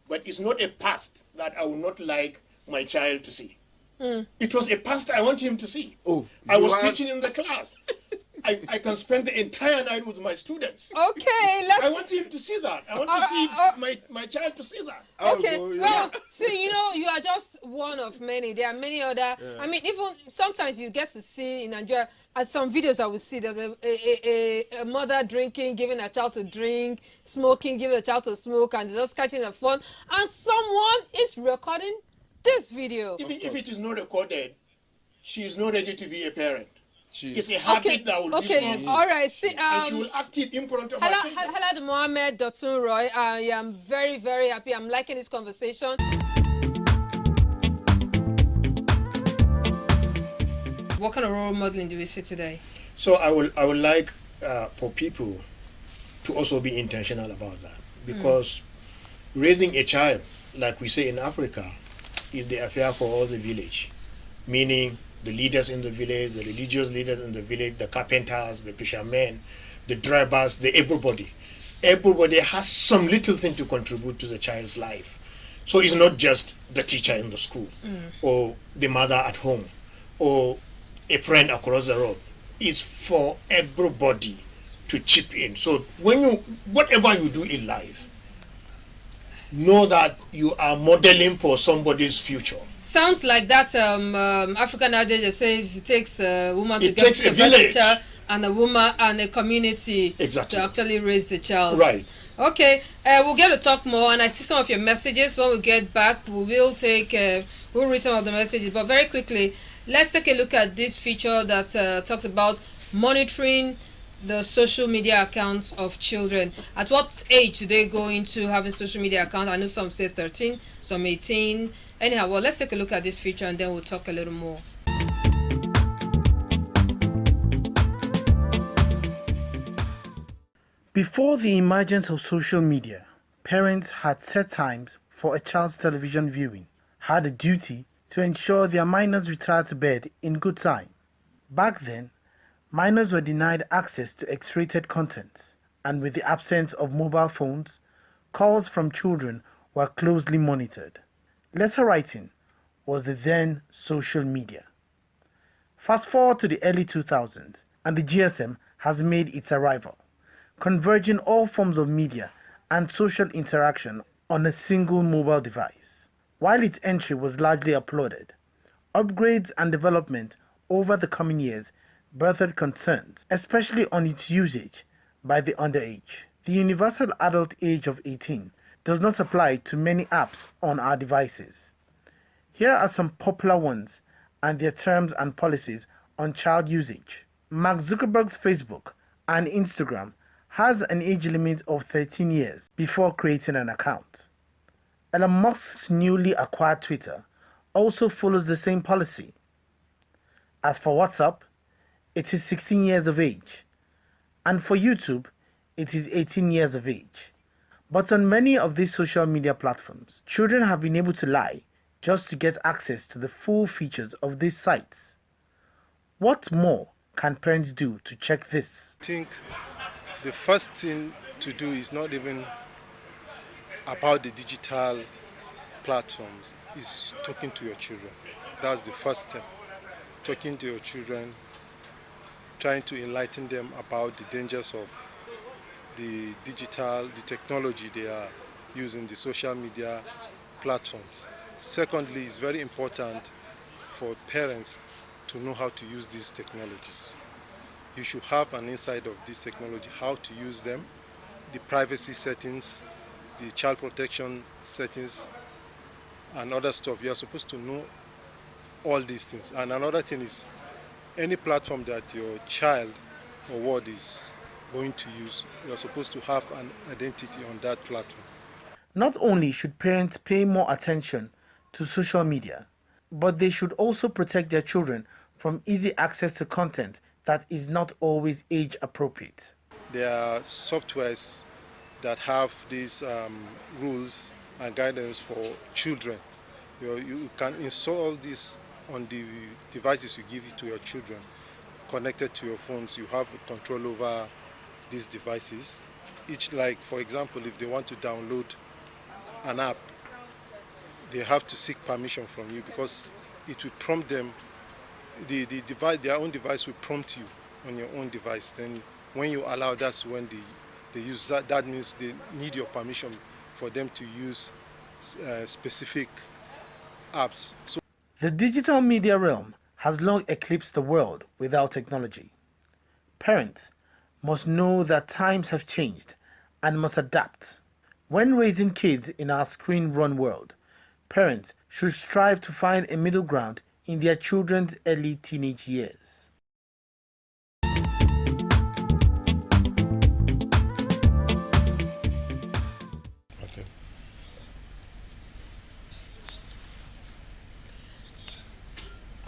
D: But it's not a past that I would not like my child to see. It was a past I want him to see.
E: Oh,
D: I
E: you
D: was
E: are-
D: teaching in the class. I can spend the entire night with my students.
A: Okay, let's
D: I want him to see that. I want to see my child to see that.
A: Okay,
E: Oh, yeah.
A: well, see, you are just one of many. There are many other. I mean, even sometimes you get to see in Nigeria, at some videos I will see, there's a mother drinking, giving a child to drink, smoking, giving a child to smoke, and just catching the phone, and someone is recording this video.
D: Even if it is not recorded, she is not ready to be a parent.
E: She-
D: It's a habit
A: Okay,
D: that will
A: okay,
D: be formed.
A: all right. See,
D: And she will act it in front of her children.
A: Halad Mohammed Dotun Roy. I am very, very happy. I'm liking this conversation. What kind of role modeling do we see today?
D: So I would like for people to also be intentional about that, because raising a child, like we say in Africa, is the affair for all the village, meaning the leaders in the village, the religious leaders in the village, the carpenters, the fishermen, the drivers, everybody. Everybody has some little thing to contribute to the child's life. So it's not just the teacher in the school or the mother at home or a friend across the road. It's for everybody to chip in. So whatever you do in life, know that you are modeling for somebody's future.
A: Sounds like that African adage that says it takes a woman to
D: It
A: get
D: takes a
A: to better
D: village.
A: child and a woman and a community
D: Exactly.
A: to actually raise the child.
D: Right.
A: Okay, we'll get to talk more, and I see some of your messages. When we get back, we'll read some of the messages. But very quickly, let's take a look at this feature that talks about monitoring the social media accounts of children. At what age do they go into having social media account? I know some say 13, some 18. Anyhow, well, let's take a look at this feature and then we'll talk a little more.
N: Before the emergence of social media, parents had set times for a child's television viewing, had a duty to ensure their minors retired to bed in good time. Back then, minors were denied access to X-rated content, and with the absence of mobile phones, calls from children were closely monitored. Letter writing was the then social media. Fast forward to the early 2000s, and the GSM has made its arrival, converging all forms of media and social interaction on a single mobile device. While its entry was largely applauded, upgrades and development over the coming years birthed concerns, especially on its usage by the underage. The universal adult age of 18 does not apply to many apps on our devices. Here are some popular ones and their terms and policies on child usage. Mark Zuckerberg's Facebook and Instagram has an age limit of 13 years before creating an account. Elon Musk's newly acquired Twitter also follows the same policy. As for WhatsApp, it is 16 years of age. and for YouTube, it is 18 years of age. But on many of these social media platforms, children have been able to lie just to get access to the full features of these sites. What more can parents do to check this?
O: I think the first thing to do is not even about the digital platforms, is talking to your children. That's the first step. Talking to your children, trying to enlighten them about the dangers of the technology they are using, the social media platforms. Secondly, it's very important for parents to know how to use these technologies. You should have an insight of this technology, how to use them, the privacy settings, the child protection settings, and other stuff. You are supposed to know all these things. And another thing is, any platform that your child or ward is going to use, you are supposed to have an identity on that platform.
N: Not only should parents pay more attention to social media, but they should also protect their children from easy access to content that is not always age appropriate.
O: There are softwares that have these rules and guidance for children. You can install this on the devices you give it to your children, connected to your phones. You have control over these devices. Like for example, if they want to download an app, they have to seek permission from you, because it will prompt them. The device, their own device, will prompt you on your own device. Then when you allow, that's when they use that. That means they need your permission for them to use specific apps. So
N: the digital media realm has long eclipsed the world without technology. Parents must know that times have changed and must adapt. When raising kids in our screen-run world, parents should strive to find a middle ground in their children's early teenage years.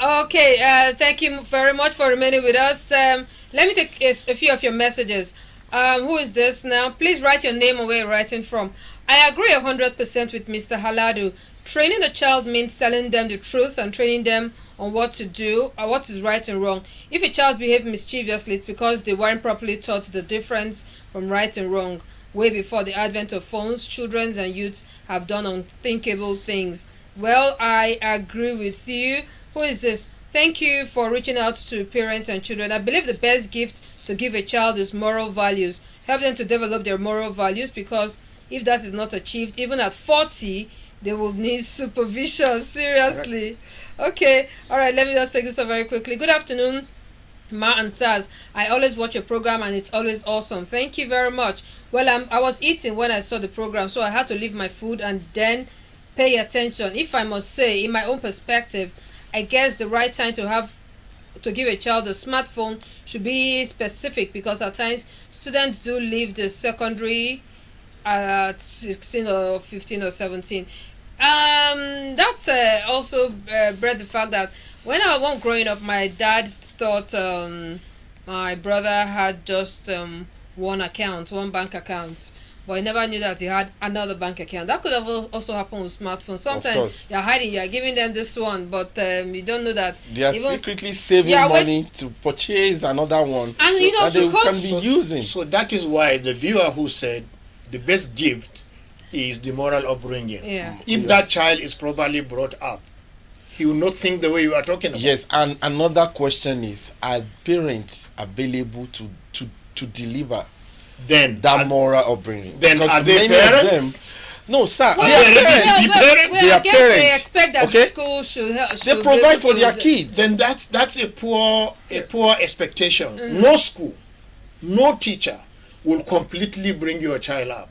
A: Okay, thank you very much for remaining with us. Let me take a few of your messages. Who is this now? Please write your name and where you're writing from. I agree 100% with Mr. Haladu. Training a child means telling them the truth and training them on what to do or what is right and wrong. If a child behaves mischievously, it's because they weren't properly taught the difference from right and wrong. Way before the advent of phones, children and youths have done unthinkable things. Well, I agree with you. Who is this? Thank you for reaching out to parents and children. I believe the best gift to give a child is moral values. Help them to develop their moral values, because if that is not achieved, even at 40, they will need supervision. Seriously. Okay. All right. Let me just take this up very quickly. Good afternoon, Ma and Saz. I always watch your program and it's always awesome. Thank you very much. Well, I was eating when I saw the program, so I had to leave my food and then pay attention. If I must say, in my own perspective, I guess the right time to give a child a smartphone should be specific, because at times students do leave the secondary at 16 or 15 or 17. That's also bred the fact that when I was growing up, my dad thought my brother had just one bank account. But I never knew that he had another bank account. That could have also happened with smartphones. Sometimes you're hiding, you're giving them this one, but you don't know that
P: they are secretly saving money to purchase another one,
A: and you know,
P: that they can be using.
D: So that is why the viewer who said the best gift is the moral upbringing.
A: Yeah.
D: If that child is properly brought up, he will not think the way you are talking about.
P: Yes, and another question is: are parents available to deliver
D: then
P: that moral upbringing?
D: Then
P: because
D: are they
P: many
D: parents?
P: of them, no, sir.
A: Well,
P: they are
A: parents.
P: They are parents.
A: They expect that the school should help.
P: They provide for their kids.
D: Then that's a poor expectation. No school, no teacher will completely bring your child up.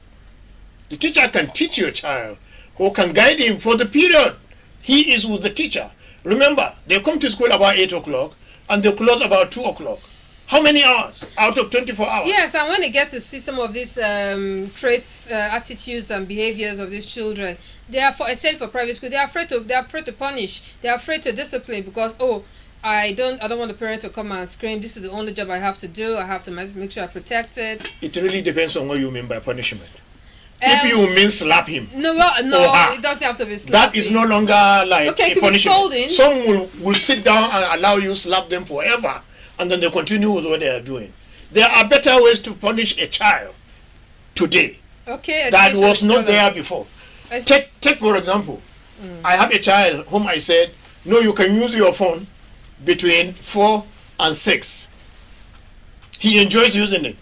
D: The teacher can teach your child or can guide him for the period he is with the teacher. Remember, they come to school about 8 o'clock and they close about 2 o'clock. How many hours out of 24 hours?
A: Yes, and when they get to see some of these traits, attitudes, and behaviors of these children, they are especially for private school. They are afraid to punish. They are afraid to discipline, because I don't want the parent to come and scream, this is the only job I have to do, I have to make sure I protect it.
D: It really depends on what you mean by punishment. If you mean slap him,
A: no, it doesn't have to be slapping.
D: That is no longer like a punishment. Some will sit down and allow you slap them forever, and then they continue with what they are doing. There are better ways to punish a child today that was not there before. Take for example, I have a child whom I said, no, you can use your phone between 4 and 6. He enjoys using it.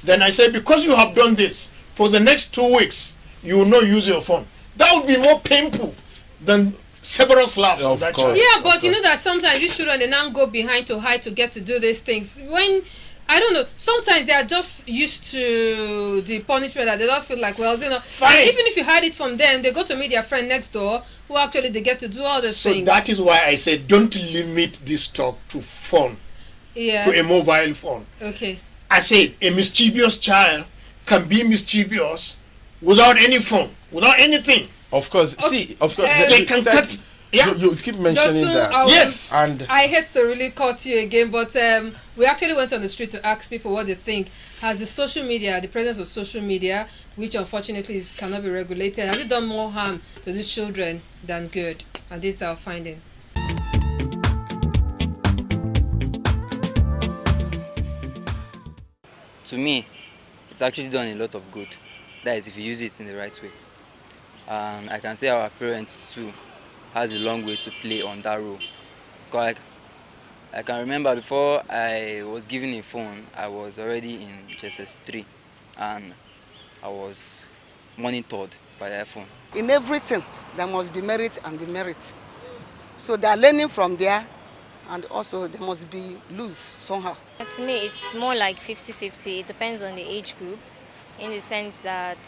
D: Then I said, because you have done this, for the next 2 weeks, you will not use your phone. That would be more painful than several slaps of that child.
A: Yeah, but you know that sometimes these children, they now go behind to hide to get to do these things. When, I don't know, sometimes they are just used to the punishment that they don't feel like, well, you know, even if you hide it from them, they go to meet their friend next door, who actually they get to do all the things.
D: So that is why I said, don't limit this talk to phone, to a mobile phone.
A: Okay.
D: I said, a mischievous child can be mischievous without any phone, without anything.
P: Of course.
A: Okay.
P: See, of course,
D: they can cut. Yeah.
P: You keep mentioning that.
D: Yes.
P: And
A: I hate to really cut you again, but we actually went on the street to ask people what they think. Has the social media, the presence of social media, which unfortunately cannot be regulated, has it done more harm to these children than good? And this is our finding.
Q: To me, it's actually done a lot of good. That is, if you use it in the right way. And I can say our parents too has a long way to play on that role. Because I can remember before I was given a phone, I was already in JSS 3 and I was monitored by the phone.
R: In everything, there must be merit and demerit. So they are learning from there, and also there must be loose somehow.
S: To me, it's more like 50-50. It depends on the age group, in the sense that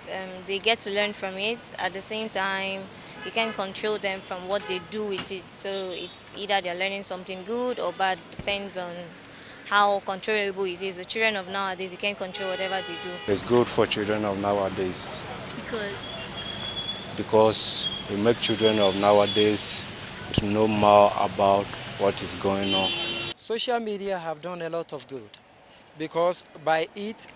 S: they get to learn from it. At the same time, you can't control them from what they do with it. So it's either they're learning something good or bad. Depends on how controllable it is. The children of nowadays, you can't control whatever they do.
T: It's good for children of nowadays.
S: Because
T: it makes children of nowadays to know more about what is going on.
U: Social media have done a lot of good, because by it,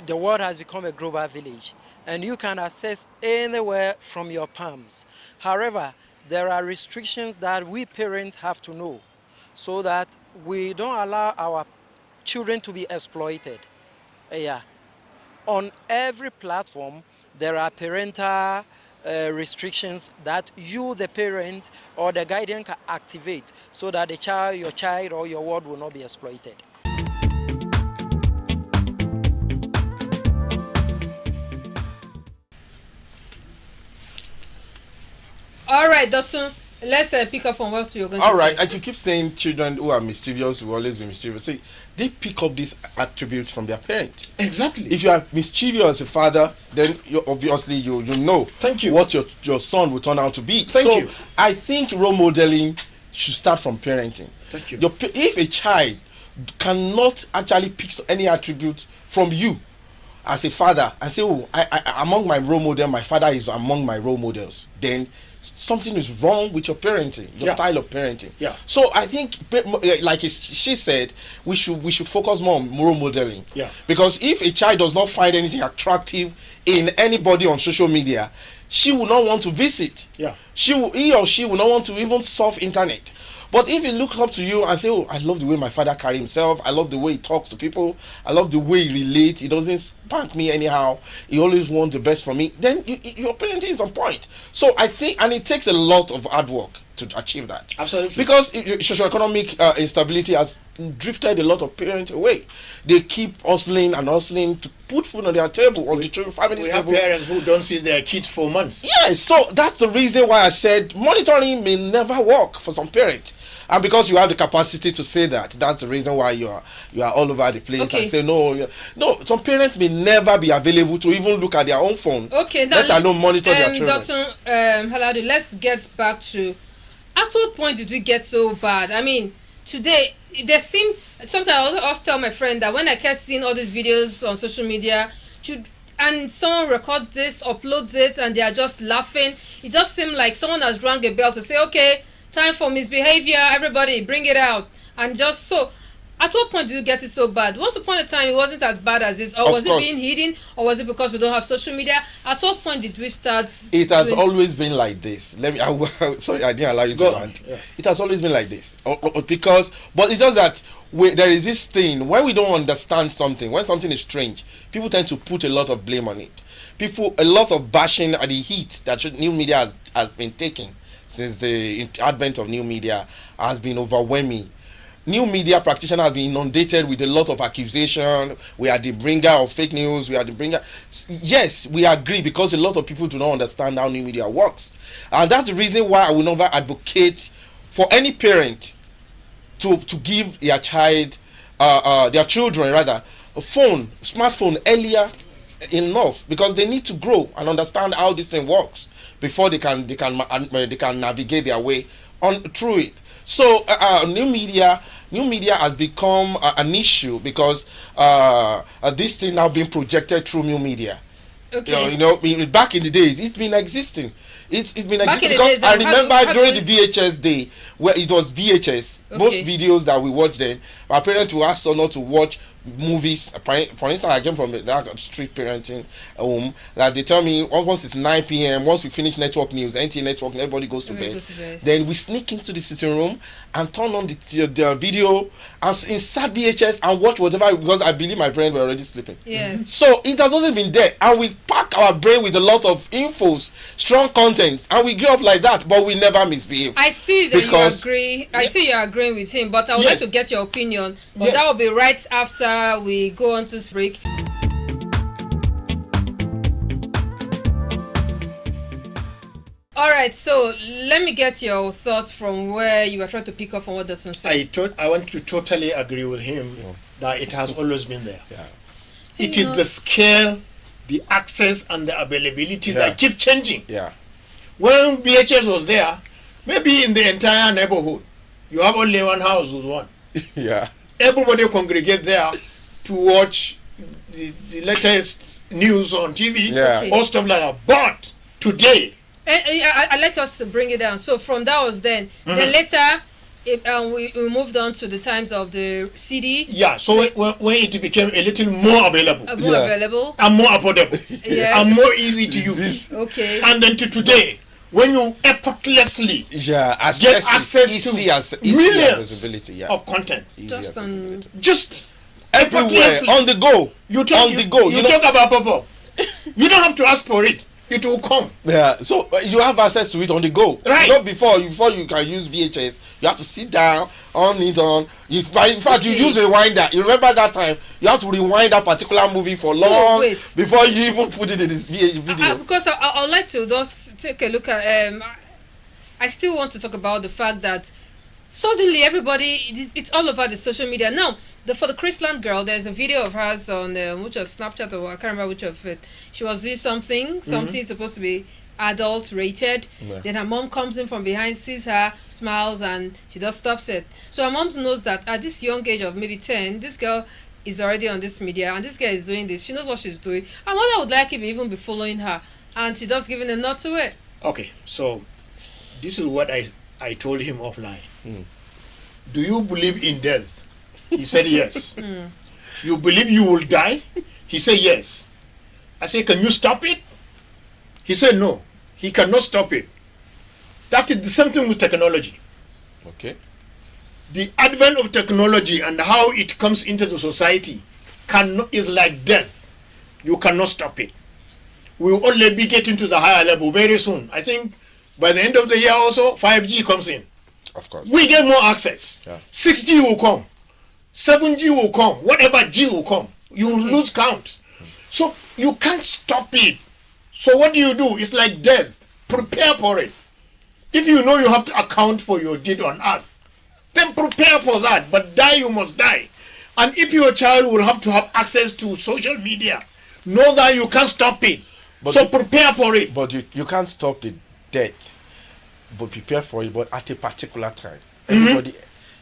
U: the world has become a global village, and you can access anywhere from your palms. However, there are restrictions that we parents have to know, so that we don't allow our children to be exploited. On every platform, there are parental restrictions that you, the parent or the guardian, can activate, so that your child or your ward will not be exploited.
A: All right, Dotun, let's pick up on what you're going to say.
P: All right, like you keep saying, children who are mischievous will always be mischievous. See, they pick up these attributes from their parent.
D: Exactly.
P: If you are mischievous as a father, then you obviously you know what your son will turn out to be.
D: Thank you.
P: I think role modeling should start from parenting.
D: Thank you.
P: If a child cannot actually pick any attribute from you as a father and say, oh, I among my role model, my father is among my role models, then something is wrong with your parenting, your style of parenting.
D: Yeah.
P: So I think, like she said, we should focus more on role modeling.
D: Yeah.
P: Because if a child does not find anything attractive in anybody on social media, she will not want to visit.
D: Yeah.
P: He or she will not want to even surf internet. But if he looks up to you and say, oh, I love the way my father carries himself, I love the way he talks to people, I love the way he relates, he doesn't spank me anyhow, he always wants the best for me, then your parenting is on point. So I think, and it takes a lot of hard work to achieve that.
D: Absolutely.
P: Because socioeconomic instability has drifted a lot of parents away. They keep hustling to put food on their table, on the family's
D: We have
P: table.
D: parents who don't see their kids for months.
P: Yes, so that's the reason why I said monitoring may never work for some parents. And because you have the capacity to say that, that's the reason why you are all over the place and say no. Some parents may never be available to even look at their own phone.
A: Okay,
P: let alone monitor their children.
A: Dr. Haladu, let's get back to, at what point did we get so bad? I mean, today there seem, sometimes I also tell my friend that when I kept seeing all these videos on social media, and someone records this, uploads it, and they are just laughing, it just seems like someone has rang a bell to say, okay, time for misbehavior. Everybody, bring it out. And just so, at what point do you get it so bad? Once upon a time, it wasn't as bad as this. Or was it being hidden? Or was it because we don't have social media? At what point did we start?
P: It has always been like this. Sorry, I didn't allow you to land. Yeah. It has always been like this. But it's just that there is this thing, when we don't understand something, when something is strange, people tend to put a lot of blame on it. A lot of bashing at the heat that new media has been taking since the advent of new media has been overwhelming. New media practitioners have been inundated with a lot of accusation. We are the bringer of fake news. We are the bringer. Yes, we agree, because a lot of people do not understand how new media works. And that's the reason why I will never advocate for any parent to give their child, their children rather, a smartphone earlier enough, because they need to grow and understand how this thing works before they can navigate their way through it. So new media has become an issue because this thing now being projected through new media.
A: Okay.
P: Back in the days, it's been existing. It's been existing
A: days,
P: because I remember during the VHS day, where it was VHS, most videos that we watched then, our parents would ask us not to watch movies. For instance, I came from that street parenting home that they tell me once it's 9 p.m, once we finish network news, NTA network, everybody goes to bed. Then we sneak into the sitting room and turn on the video and insert VHS and watch whatever, because I believe my parents were already sleeping.
A: Yes.
P: So it has always been there, and we pack our brain with a lot of infos, strong content, and we grew up like that, but we never misbehave.
A: I see that you agree. I see you're agreeing with him, but I would like to get your opinion. But that will be right after we go on to break. All right, so let me get your thoughts from where you were trying to pick up on what Dustin said.
D: I want to totally agree with him that it has always been there. Yeah. It is the scale, the access, and the availability that keep changing.
P: Yeah.
D: When VHS was there, maybe in the entire neighborhood, you have only one house with one.
P: Yeah.
D: Everybody congregate there to watch the latest news on TV or stuff like that. But today,
A: I'd like us to bring it down. So from that was then. Then later, we moved on to the times of the CD.
D: Yeah, so when it became a little more available.
A: Available.
D: And more affordable. And more easy to use.
A: Okay.
D: And then to today, when you effortlessly get access to millions of content. Just
P: everywhere, on the go.
D: You talk about Popo. You don't have to ask for it. It will come.
P: Yeah, so you have access to it on the go.
D: Right.
P: Before you can use VHS, you have to sit down, on it on. In fact, you use rewinder. You remember that time? You have to rewind that particular movie for long before you even put it in this video.
A: Because I would like to just take a look at. I still want to talk about the fact that suddenly everybody, it's all over the social media now. For the Chrisland girl, there's a video of hers on which of Snapchat, or I can't remember which of it. She was doing something supposed to be adult rated. Then her mom comes in from behind, sees her, smiles, and she just stops it. So her mom knows that at this young age of maybe 10, this girl is already on this media, and this girl is doing this. She knows what she's doing. Her mother would like him even be following her, and she just giving a nod to it.
D: Okay, so this is what I told him offline. Do you believe in death? He said yes. You believe you will die? He said yes. I said, can you stop it? He said no. He cannot stop it. That is the same thing with technology.
P: Okay.
D: The advent of technology and how it comes into the society is like death. You cannot stop it. We will only be getting to the higher level very soon. I think by the end of the year also, 5G comes in.
P: Of course.
D: We get more access. 6G will come. 7G will come. Whatever G will come. You will lose count. So you can't stop it. So what do? It's like death. Prepare for it. If you know you have to account for your deed on earth, then prepare for that. But die, you must die. And if your child will have to have access to social media, know that you can't stop it. So prepare for it.
P: But you can't stop the death. But prepare for it, but at a particular time. Everybody,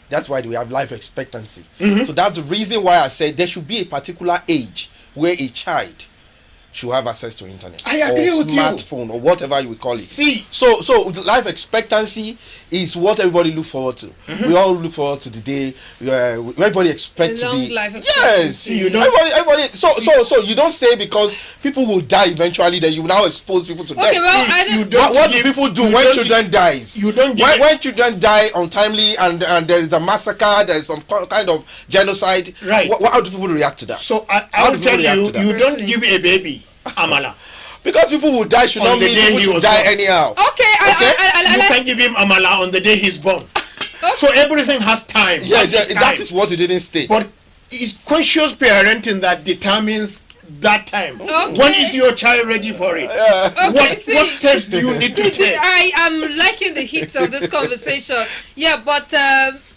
P: that's why we have life expectancy. So that's the reason why I said there should be a particular age where a child should have access to internet.
C: I agree
P: or
C: with you.
P: smartphone or whatever you would call it.
C: See,
P: so life expectancy is what everybody look forward to. We all look forward to the day everybody expects to be.
A: Life
P: Yes,
A: you
P: don't. Everybody. So you don't say because people will die eventually that you now expose people to death.
A: Okay, well,
P: what do people do when children dies?
C: You don't give
P: when children die untimely and there is a massacre, there is some kind of genocide.
C: Right.
P: How do people react to that?
C: So I'll tell you, you don't give a baby amala.
P: Because people will die should not mean people should die anyhow.
A: Okay,
C: you can't give him amala on the day he's born. Okay. So everything has time.
P: Yes, that is what you didn't state.
C: But it's conscious parenting that determines that time.
A: Okay.
C: When is your child ready for it?
A: Okay,
C: what steps do you need to take?
A: I am liking the heat of this conversation. Yeah, but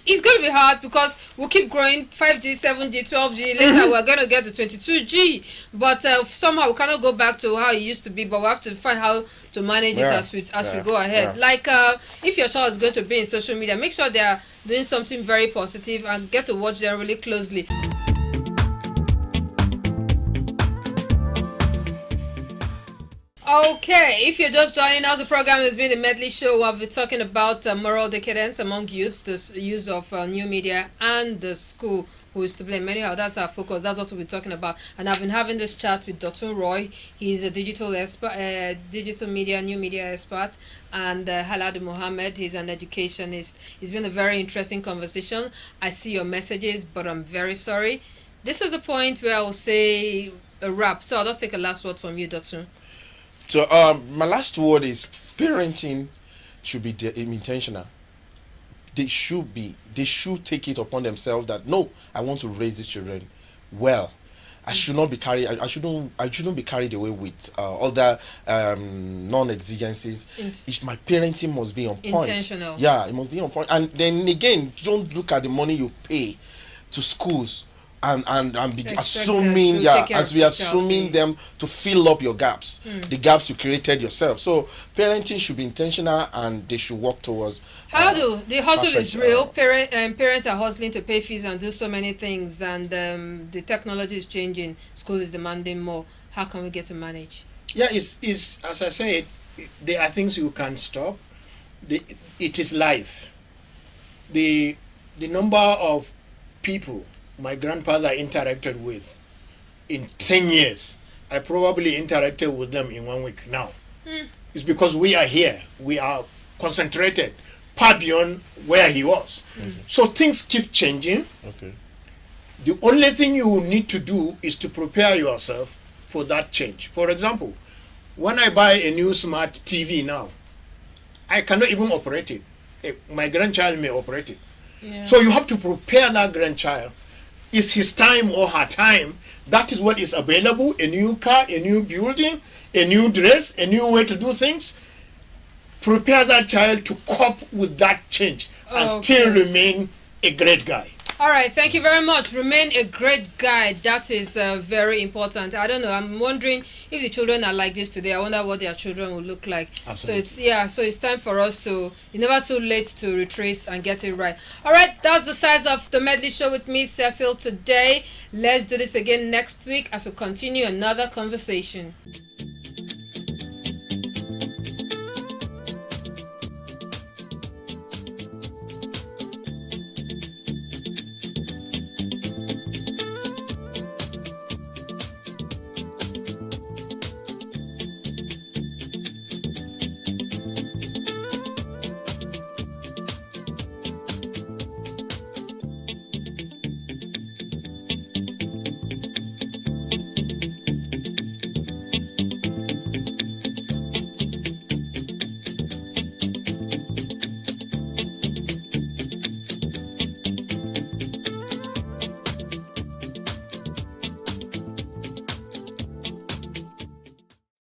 A: it's going to be hard because we'll keep growing 5G, 7G, 12G. Later, we're going to get to 22G. But somehow we cannot go back to how it used to be. But we have to find how to manage it as we go ahead. Like if your child is going to be in social media, make sure they are doing something very positive and get to watch them really closely. Okay, if you're just joining us, the program has been the Medley Show. We'll be talking about moral decadence among youths, the use of new media, and the school who is to blame. Anyhow, that's our focus. That's what we'll be talking about. And I've been having this chat with Dr. Roy. He's a digital expert, digital media, new media expert, and Haladu Mohammed. He's an educationist. It's been a very interesting conversation. I see your messages, but I'm very sorry. This is the point where I will say a wrap. So I'll just take a last word from you, Dr.
P: So my last word is parenting should be intentional. They should take it upon themselves that no, I want to raise these children well. I should not be carried. I shouldn't be carried away with other non-exigencies. My parenting must be on point.
A: Intentional.
P: Yeah, it must be on point. And then again, don't look at the money you pay to schools and be assuming assuming them to fill up your gaps, the gaps you created yourself. So parenting should be intentional and they should work towards.
A: The hustle is real. Parents are hustling to pay fees and do so many things, and the technology is changing. School is demanding more. How can we get to manage?
C: Yeah, it's as I said, there are things you can stop. It is life. The number of people my grandfather interacted with in 10 years, I probably interacted with them in 1 week now. It's because we are here. We are concentrated far beyond where he was. So things keep changing. The only thing you need to do is to prepare yourself for that change. For example, when I buy a new smart TV now, I cannot even operate it. My grandchild may operate it. So you have to prepare that grandchild. It's his time or her time. That is what is available. A new car, a new building, a new dress, a new way to do things. Prepare that child to cope with that change and still remain a great guy.
A: All right, thank you very much. Remain a great guy. That is very important. I don't know. I'm wondering if the children are like this today. I wonder what their children will look like.
C: Absolutely.
A: So it's time for us to. It's never too late to retrace and get it right. All right, that's the size of the Medley Show with me, Cecil. Today, let's do this again next week as we continue another conversation.